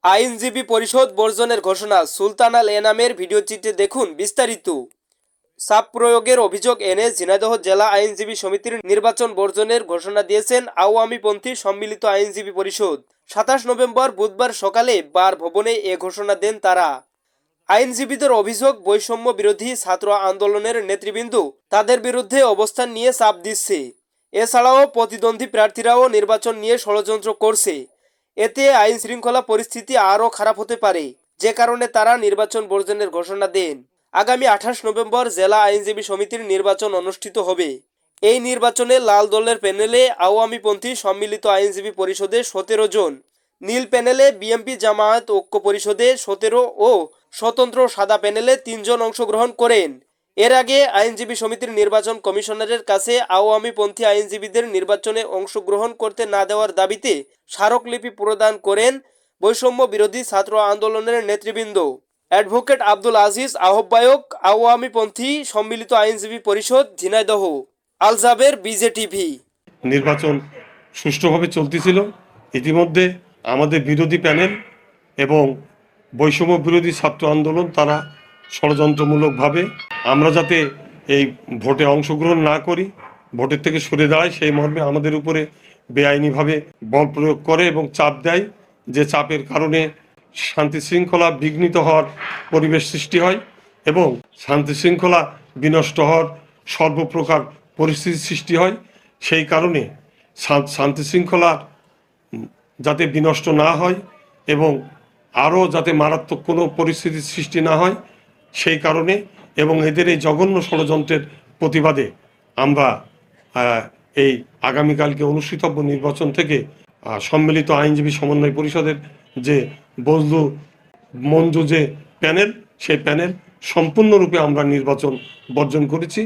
আইনজীবী পরিষদ বর্জনের ঘোষণা, সুলতান আল এনামের ভিডিওচিত্রে দেখুন বিস্তারিত। চাপ প্রয়োগের অভিযোগ এনে ঝিনাইদহ জেলা আইনজীবী সমিতির নির্বাচন বর্জনের ঘোষণা দিয়েছেন আওয়ামীপন্থী সম্মিলিত আইনজীবী পরিষদ। 27 নভেম্বর বুধবার সকালে বার ভবনে এ ঘোষণা দেন তারা। আইনজীবীদের অভিযোগ, বৈষম্য বিরোধী ছাত্র আন্দোলনের নেতৃবৃন্দ তাদের বিরুদ্ধে অবস্থান নিয়ে চাপ দিচ্ছে। এছাড়াও প্রতিদ্বন্দ্বী প্রার্থীরাও নির্বাচন নিয়ে ষড়যন্ত্র করছে। এতে আইন শৃঙ্খলা পরিস্থিতি আরও খারাপ হতে পারে, যে কারণে তারা নির্বাচন বর্জনের ঘোষণা দেন। আগামী 28 নভেম্বর জেলা আইনজীবী সমিতির নির্বাচন অনুষ্ঠিত হবে। এই নির্বাচনে লাল দলের প্যানেলে আওয়ামীপন্থী সম্মিলিত আইনজীবী পরিষদে 17 জন, নীল প্যানেলে বিএনপি জামায়াত ঐক্য পরিষদে 17 ও স্বতন্ত্র সাদা প্যানেলে 3 জন অংশগ্রহণ করেন। এর আগে আইনজীবী সমিতির নির্বাচন কমিশনারের কাছে আওয়ামীপন্থী আইনজীবীদের নির্বাচনে অংশগ্রহণ করতে না দেওয়ার দাবিতে স্মারকলিপি প্রদান করেন বৈষম্য বিরোধী ছাত্র আন্দোলনের নেতৃবৃন্দ। অ্যাডভোকেট আব্দুল আজিজ, আহ্বায়ক, আওয়ামীপন্থী সম্মিলিত আইনজীবী পরিষদ, ঝিনাইদহ। আল জাবের, বিজেটিভি। নির্বাচন সুষ্ঠুভাবে চলতেছিল। ইতিমধ্যে আমাদের বিরোধী প্যানেল এবং বৈষম্য বিরোধী ছাত্র আন্দোলন তারা ষড়যন্ত্রমূলকভাবে আমরা যাতে এই ভোটে অংশগ্রহণ না করি, ভোটের থেকে সরে দাঁড়ায়, সেই মর্মে আমাদের উপরে বেআইনিভাবে বল প্রয়োগ করে এবং চাপ দেয়, যে চাপের কারণে শান্তি শৃঙ্খলা বিঘ্নিত হওয়ার পরিবেশ সৃষ্টি হয় এবং শান্তি শৃঙ্খলা বিনষ্ট হওয়ার সর্বপ্রকার পরিস্থিতি সৃষ্টি হয়। সেই কারণে শান্তি শৃঙ্খলা যাতে বিনষ্ট না হয় এবং আরও যাতে মারাত্মক কোনো পরিস্থিতির সৃষ্টি না হয়, সেই কারণে এবং এদের এই জঘন্য ষড়যন্ত্রের প্রতিবাদে আমরা এই আগামীকালকে অনুষ্ঠিতব্য নির্বাচন থেকে সম্মিলিত আইনজীবী সমন্বয় পরিষদের যে মঞ্জু যে প্যানেল, সেই প্যানেল সম্পূর্ণরূপে আমরা নির্বাচন বর্জন করেছি।